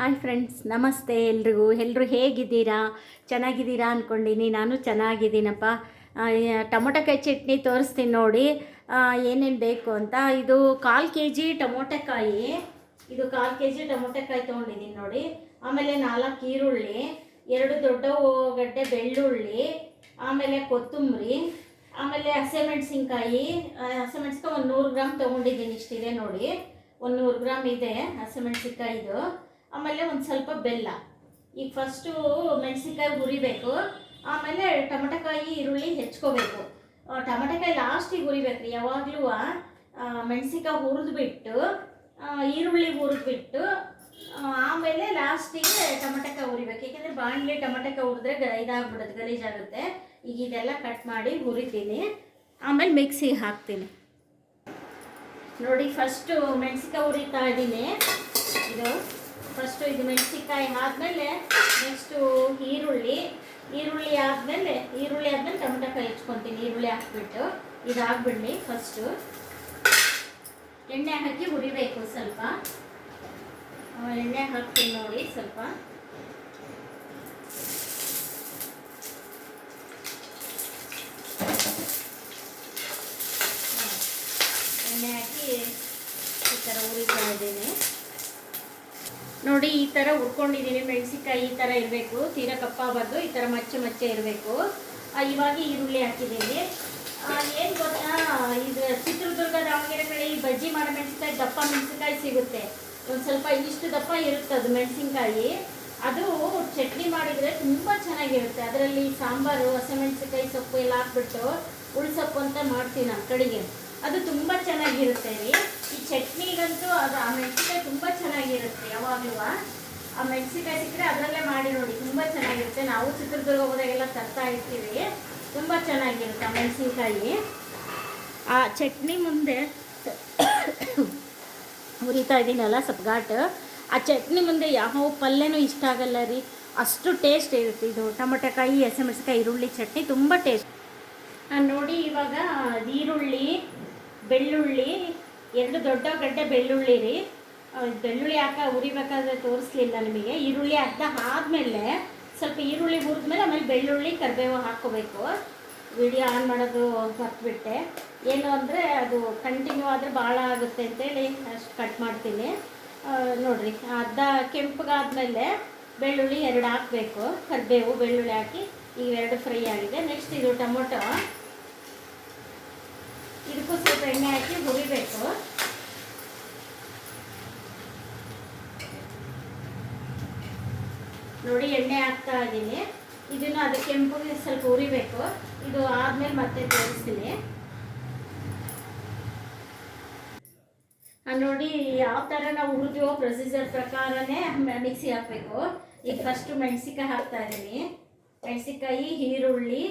Hi friends, ನಮಸ್ತೆ ಎಲ್ಲರೂ ಹೇಗಿದ್ದೀರಾ? ಚೆನ್ನಾಗಿದ್ದೀರಾ ಅಂದ್ಕೊಂಡಿನಿ. ನಾನು ಚೆನ್ನಾಗಿದ್ದೀನಪ್ಪ. ಟೊಮೊಟೊಕಾಯಿ ಚಟ್ನಿ ತೋರಿಸ್ತೀನಿ ನೋಡಿ ಏನೇನು ಬೇಕು ಅಂತ. ಇದು 1/4 kg ಟೊಮೊಟೊಕಾಯಿ, ಇದು 1/4 kg ಟೊಮೊಟೊಕಾಯಿ ತೊಗೊಂಡಿದ್ದೀನಿ ನೋಡಿ. ಆಮೇಲೆ 4 ಈರುಳ್ಳಿ, 2 ದೊಡ್ಡ ಗಡ್ಡೆ ಬೆಳ್ಳುಳ್ಳಿ, ಆಮೇಲೆ ಕೊತ್ತಂಬರಿ, ಆಮೇಲೆ ಹಸಿಮೆಣಸಿನ್ಕಾಯಿ ಒಂದು 100 ಗ್ರಾಮ್ ತೊಗೊಂಡಿದ್ದೀನಿ. ಇಷ್ಟಿದೆ ನೋಡಿ, ಒಂದು 100 ಗ್ರಾಮ್ ಇದೆ ಹಸಿಮೆಣಸಿನ್ಕಾಯಿದು. ಆಮೇಲೆ ಒಂದು ಸ್ವಲ್ಪ ಬೆಲ್ಲ. ಈಗ ಫಸ್ಟು ಮೆಣಸಿನ್ಕಾಯಿ ಹುರಿಬೇಕು, ಆಮೇಲೆ ಟೊಮೊಟೊಕಾಯಿ ಈರುಳ್ಳಿ ಹೆಚ್ಕೋಬೇಕು. ಟೊಮೊಟೊಕಾಯಿ ಲಾಸ್ಟಿಗೆ ಹುರಿಬೇಕು ರೀ ಯಾವಾಗಲೂ. ಮೆಣಸಿನ್ಕಾಯಿ ಹುರಿದ್ಬಿಟ್ಟು ಈರುಳ್ಳಿ ಹುರಿದ್ಬಿಟ್ಟು ಆಮೇಲೆ ಲಾಸ್ಟಿಗೆ ಟೊಮೊಟೊಕಾಯಿ ಹುರಿಬೇಕು. ಏಕೆಂದರೆ ಬಾಣಲೆ ಟೊಮೊಟೊಕಾಯಿ ಹುರಿದ್ರೆ ಇದಾಗ್ಬಿಡುತ್ತೆ, ಗಲೀಜಾಗುತ್ತೆ. ಈಗ ಇದೆಲ್ಲ ಕಟ್ ಮಾಡಿ ಹುರಿತೀನಿ, ಆಮೇಲೆ ಮಿಕ್ಸಿಗೆ ಹಾಕ್ತೀನಿ ನೋಡಿ. ಫಸ್ಟು ಮೆಣಸಿನ್ಕಾಯಿ ಹುರಿತಾ ಇದ್ದೀನಿ. ಇದು ಮೆಣಸಿನ್ಕಾಯಿ ಆದಮೇಲೆ ನೆಕ್ಸ್ಟು ಈರುಳ್ಳಿ ಆದಮೇಲೆ ಟೊಮೊಟೊಕಾಯಿ ಹೆಚ್ಕೊತೀನಿ. ಈರುಳ್ಳಿ ಹಾಕ್ಬಿಟ್ಟು ಇದಾಗ್ಬಿಡಲಿ. ಫಸ್ಟು ಎಣ್ಣೆ ಹಾಕಿ ಹುರಿಬೇಕು. ಸ್ವಲ್ಪ ಎಣ್ಣೆ ಹಾಕ್ತೀನಿ ನೋಡಿ. ಸ್ವಲ್ಪ ಎಣ್ಣೆ ಹಾಕಿ ಈ ಥರ ಹುರಿತಾ ಇದ್ದೀನಿ ನೋಡಿ. ಈ ಥರ ಹುರ್ಕೊಂಡಿದ್ದೀನಿ. ಮೆಣಸಿನ್ಕಾಯಿ ಈ ಥರ ಇರಬೇಕು, ತೀರಾ ಕಪ್ಪಾಗಬಾರ್ದು, ಈ ಥರ ಮಚ್ಚೆ ಇರಬೇಕು. ಇವಾಗ ಈರುಳ್ಳಿ ಹಾಕಿದ್ದೀನಿ. ಏನು ಗೊತ್ತಾ, ಇದು ಚಿತ್ರದುರ್ಗ ದಾವಣಗೆರೆ ಕಡೆ ಈ ಬಜ್ಜಿ ಮಾಡೋ ಮೆಣಸಿನ್ಕಾಯಿ ದಪ್ಪ ಮೆಣಸಿನ್ಕಾಯಿ ಸಿಗುತ್ತೆ. ಒಂದು ಸ್ವಲ್ಪ ಇಷ್ಟು ದಪ್ಪ ಇರುತ್ತೆ ಅದು ಮೆಣಸಿನ್ಕಾಯಿ. ಅದು ಚಟ್ನಿ ಮಾಡಿದರೆ ತುಂಬ ಚೆನ್ನಾಗಿರುತ್ತೆ. ಅದರಲ್ಲಿ ಸಾಂಬಾರು, ಹಸಿಮೆಣಸಿನ್ಕಾಯಿ ಸೊಪ್ಪು ಎಲ್ಲ ಹಾಕ್ಬಿಟ್ಟು ಉಳ್ಸೊಪ್ಪು ಅಂತ ಮಾಡ್ತೀನಿ ನಾನು ಕಡೆಗೆ. ಅದು ತುಂಬ ಚೆನ್ನಾಗಿರುತ್ತೆ ರೀ. ಈ ಚಟ್ನಿಗಂತೂ ಅದು ಆ ಮೆಣಸಿನ್ಕಾಯಿ ತುಂಬ ಚೆನ್ನಾಗಿರುತ್ತೆ. ಯಾವಾಗಲೂ ಆ ಮೆಣಸಿನ್ಕಾಯಿ ಸಿಕ್ಕರೆ ಅದರಲ್ಲೇ ಮಾಡಿ ನೋಡಿ, ತುಂಬ ಚೆನ್ನಾಗಿರುತ್ತೆ. ನಾವು ಚಿತ್ರದುರ್ಗ ಹೋದಾಗೆಲ್ಲ ತರ್ತಾ ಇರ್ತೀವಿ, ತುಂಬ ಚೆನ್ನಾಗಿರುತ್ತೆ ಆ ಮೆಣಸಿನ್ಕಾಯಿ. ಆ ಚಟ್ನಿ ಮುಂದೆ ಹುರಿತಾ ಇದ್ದೀನಲ್ಲ ಸ್ವಲ್ಪ ಘಾಟ್, ಆ ಚಟ್ನಿ ಮುಂದೆ ಯಾವ ಪಲ್ಯನೂ ಇಷ್ಟ ಆಗಲ್ಲ ರೀ, ಅಷ್ಟು ಟೇಸ್ಟ್ ಇರುತ್ತೆ. ಇದು ಟೊಮೊಟೊಕಾಯಿ, ಹಸಿಮೆಣಸಿನ್ಕಾಯಿ, ಈರುಳ್ಳಿ ಚಟ್ನಿ ತುಂಬ ಟೇಸ್ಟ್ ನೋಡಿ. ಇವಾಗ ಈರುಳ್ಳಿ, ಬೆಳ್ಳುಳ್ಳಿ, 2 ದೊಡ್ಡ ಗಡ್ಡೆ ಬೆಳ್ಳುಳ್ಳಿ ರೀ. ಬೆಳ್ಳುಳ್ಳಿ ಹುರಿಬೇಕಾದ್ರೆ ತೋರಿಸ್ಲಿಲ್ಲ ನಿಮಗೆ. ಈರುಳ್ಳಿ ಆದಮೇಲೆ ಸ್ವಲ್ಪ ಈರುಳ್ಳಿ ಹುರಿದ್ಮೇಲೆ ಆಮೇಲೆ ಬೆಳ್ಳುಳ್ಳಿ, ಕರಿಬೇವು ಹಾಕ್ಕೋಬೇಕು. ವಿಡಿಯೋ ಆನ್ ಮಾಡೋದು ಮರ್ತ್ಬಿಟ್ಟೆ. ಏನು ಅಂದರೆ ಅದು ಕಂಟಿನ್ಯೂ ಆದರೆ ಭಾಳ ಆಗುತ್ತೆ ಅಂತೇಳಿ ಅಷ್ಟು ಕಟ್ ಮಾಡ್ತೀನಿ ನೋಡಿರಿ. ಕೆಂಪಗಾದ್ಮೇಲೆ ಬೆಳ್ಳುಳ್ಳಿ 2 ಹಾಕಬೇಕು, ಕರಿಬೇವು, ಬೆಳ್ಳುಳ್ಳಿ ಹಾಕಿ ಈಗ 2 ಫ್ರೈ ಆಗಿದೆ. ನೆಕ್ಸ್ಟ್ ಇದು ಟೊಮೊಟೊ, ಇದಕ್ಕೂ ಸ್ವಲ್ಪ ಎಣ್ಣೆ ಹಾಕಿ ಹುರಿಬೇಕು. ನೋಡಿ ಎಣ್ಣೆ ಹಾಕ್ತಾ ಇದ್ದೀನಿ. ಇದನ್ನು ಅದು ಕೆಂಪುಗೆ ಸ್ವಲ್ಪ ಹುರಿಬೇಕು. ಇದು ಆದಮೇಲೆ ಮತ್ತೆ ತೋರಿಸ್ತೀನಿ ನೋಡಿ. ಯಾವ ಥರ ನಾವು ಹುರಿದೀವೋ ಪ್ರೊಸೀಜರ್ ಪ್ರಕಾರನೇ ಮಿಕ್ಸಿ ಹಾಕಬೇಕು. ಈಗ ಫಸ್ಟು ಮೆಣಸಿನ್ಕಾಯಿ ಹಾಕ್ತಾ ಇದ್ದೀನಿ. ಮೆಣಸಿನ್ಕಾಯಿ, ಈರುಳ್ಳಿ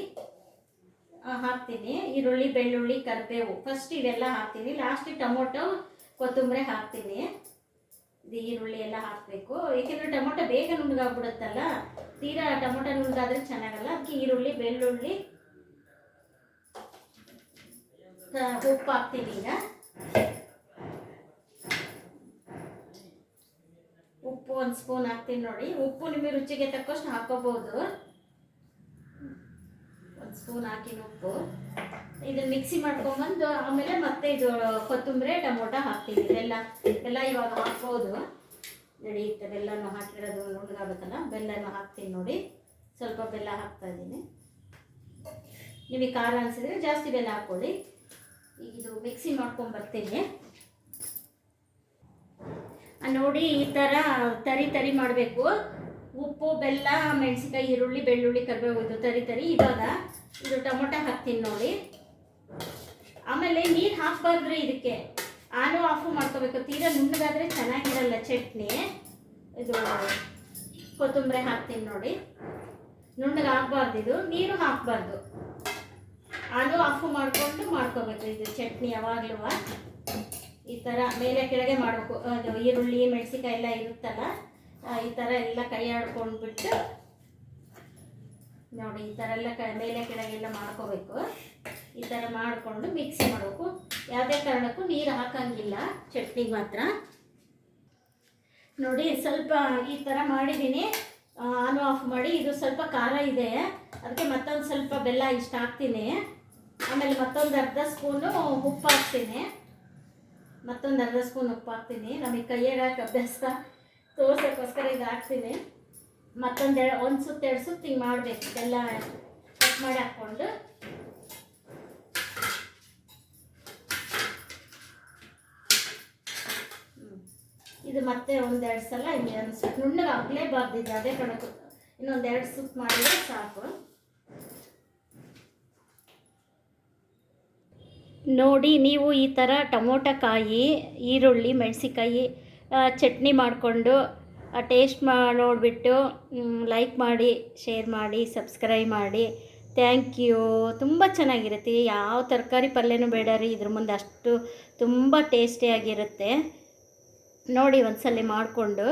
ಹಾಕ್ತೀನಿ. ಈರುಳ್ಳಿ, ಬೆಳ್ಳುಳ್ಳಿ, ಕರಿಬೇವು ಫಸ್ಟ್ ಇವೆಲ್ಲ ಹಾಕ್ತೀನಿ. ಲಾಸ್ಟಿಗೆ ಟೊಮೊಟೊ, ಕೊತ್ತಂಬರಿ ಹಾಕ್ತೀನಿ. ಇದು ಈರುಳ್ಳಿ ಎಲ್ಲ ಹಾಕಬೇಕು, ಏಕೆಂದರೆ ಟೊಮೊಟೊ ಬೇಗ ನುಣ್ಣಗಾಗ್ಬಿಡುತ್ತಲ್ಲ. ತೀರಾ ಟೊಮೊಟೊ ನುಣ್ಣಗಾದ್ರೆ ಚೆನ್ನಾಗಲ್ಲ. ಅದಕ್ಕೆ ಈರುಳ್ಳಿ, ಬೆಳ್ಳುಳ್ಳಿ, ಉಪ್ಪು ಹಾಕ್ತೀನಿ. ಈಗ ಉಪ್ಪು 1 ಸ್ಪೂನ್ ಹಾಕ್ತೀನಿ ನೋಡಿ. ಉಪ್ಪು ನಿಮಗೆ ರುಚಿಗೆ ತಕ್ಕಷ್ಟು ಹಾಕೋಬೋದು. 1 ಸ್ಪೂನ್ ಹಾಕಿನ ಉಪ್ಪು. ಇದನ್ನು ಮಿಕ್ಸಿ ಮಾಡ್ಕೊಂಬಂದು ಆಮೇಲೆ ಮತ್ತೆ ಇದು ಕೊತ್ತಂಬರಿ, ಟೊಮೊಟೊ ಹಾಕ್ತೀನಿ. ಬೆಲ್ಲ ಇವಾಗ ಹಾಕ್ಬೋದು ನಡೆಯುತ್ತೆ. ಬೆಲ್ಲನೂ ಹಾಕಿರೋದು ನುಣ್ಣಗಾಗುತ್ತಲ್ಲ, ಬೆಲ್ಲನೂ ಹಾಕ್ತೀನಿ ನೋಡಿ. ಸ್ವಲ್ಪ ಬೆಲ್ಲ ಹಾಕ್ತಾ ಇದ್ದೀನಿ. ನಿಮಗೆ ಖಾರ ಅನಿಸಿದ್ರೆ ಜಾಸ್ತಿ ಬೆಲ್ಲ ಹಾಕ್ಕೊಳ್ಳಿ. ಈಗ ಇದು ಮಿಕ್ಸಿ ಮಾಡ್ಕೊಂಬರ್ತೀನಿ ನೋಡಿ. ಈ ಥರ ತರಿ ಮಾಡಬೇಕು. ಉಪ್ಪು, ಬೆಲ್ಲ, ಮೆಣಸಿನ್ಕಾಯಿ, ಈರುಳ್ಳಿ, ಬೆಳ್ಳುಳ್ಳಿ, ಕರಿಬೇವು, ಇದು ತರಿ. ಇವಾಗ ಇದು ಟೊಮೊಟೊ ಹಾಕ್ತೀನಿ ನೋಡಿ. ಆಮೇಲೆ ನೀರು ಹಾಕಬಾರ್ದ್ರಿ ಇದಕ್ಕೆ, ಆನು ಆಫು ಮಾಡ್ಕೋಬೇಕು. ತೀರಾ ನುಣ್ಣಗಾದರೆ ಚೆನ್ನಾಗಿರಲ್ಲ ಚಟ್ನಿ. ಇದು ಕೊತ್ತಂಬರಿ ಹಾಕ್ತೀನಿ ನೋಡಿ. ನುಣ್ಣಗಾಗಬಾರ್ದು, ಇದು ನೀರು ಹಾಕಬಾರ್ದು, ಆನು ಆಫು ಮಾಡಿಕೊಂಡು ಮಾಡ್ಕೋಬೇಕು. ಇದು ಚಟ್ನಿ ಯಾವಾಗಲೂ ಈ ಥರ ಮೇಲೆ ಕೆಳಗೆ ಮಾಡಬೇಕು. ಅದು ಈರುಳ್ಳಿ, ಮೆಣಸಿನ್ಕಾಯಿ ಎಲ್ಲ ಇರುತ್ತಲ್ಲ, ಈ ಥರ ಎಲ್ಲ ಕೈ ಆಡ್ಕೊಂಡ್ಬಿಟ್ಟು ನೋಡಿ. ಈ ಥರ ಎಲ್ಲ ಮೇಲೆ ಕೆಳಗೆಲ್ಲ ಮಾಡ್ಕೋಬೇಕು. ಈ ಥರ ಮಾಡಿಕೊಂಡು ಮಿಕ್ಸಿ ಮಾಡಬೇಕು. ಯಾವುದೇ ಕಾರಣಕ್ಕೂ ನೀರು ಹಾಕಂಗಿಲ್ಲ ಚಟ್ನಿಗೆ ಮಾತ್ರ. ನೋಡಿ ಸ್ವಲ್ಪ ಈ ಥರ ಮಾಡಿದ್ದೀನಿ, ಆನ್ ಆಫ್ ಮಾಡಿ. ಇದು ಸ್ವಲ್ಪ ಖಾರ ಇದೆ, ಅದಕ್ಕೆ ಮತ್ತೊಂದು ಸ್ವಲ್ಪ ಬೆಲ್ಲ ಇಷ್ಟ ಹಾಕ್ತೀನಿ. ಆಮೇಲೆ ಮತ್ತೊಂದು ಅರ್ಧ ಸ್ಪೂನು ಉಪ್ಪು ಹಾಕ್ತೀನಿ. ನಮಗೆ ಕೈಯಾಗ ಹಾಕಿ ಅಭ್ಯಾಸ, ತೋರ್ಸೋಕ್ಕೋಸ್ಕರ ಇದು ಹಾಕ್ತೀನಿ. ಒಂದು ಸುತ್ತ 2 ಸುತ್ತು ಹಿಂಗೆ ಮಾಡಬೇಕು, ಬೆಲ್ಲ ಕಟ್ ಮಾಡಿ ಹಾಕ್ಕೊಂಡು. ಇದು ಮತ್ತೆ 1-2 ಸಲ ಹಿಂಗೆ ಅನಿಸುತ್ತೆ. ನುಣ್ಣಗೆ ಹಾಕಲೇಬಾರ್ದಿದೆ, ಅದೇ ಕಣಕ್ಕೆ ಇನ್ನೊಂದು 2 ಸುತ್ತು ಮಾಡಿದರೆ ಸಾಕು. ನೋಡಿ, ನೀವು ಈ ಥರ ಟೊಮೊಟೊ ಕಾಯಿ, ಈರುಳ್ಳಿ, ಮೆಣಸಿಕಾಯಿ ಚಟ್ನಿ ಮಾಡಿಕೊಂಡು ಟೇಸ್ಟ್ ನೋಡಿಬಿಟ್ಟು ಲೈಕ್ ಮಾಡಿ, ಶೇರ್ ಮಾಡಿ, ಸಬ್ಸ್ಕ್ರೈಬ್ ಮಾಡಿ. Thank you. ತುಂಬ ಚೆನ್ನಾಗಿರುತ್ತೆ. ಯಾವ ತರಕಾರಿ ಪಲ್ಯನೂ ಬೇಡ ರೀ ಇದ್ರ ಮುಂದೆ, ಅಷ್ಟು ತುಂಬ ಟೇಸ್ಟಿಯಾಗಿರುತ್ತೆ. ನೋಡಿ ಒಂದ್ಸಲ ಮಾಡಿಕೊಂಡು.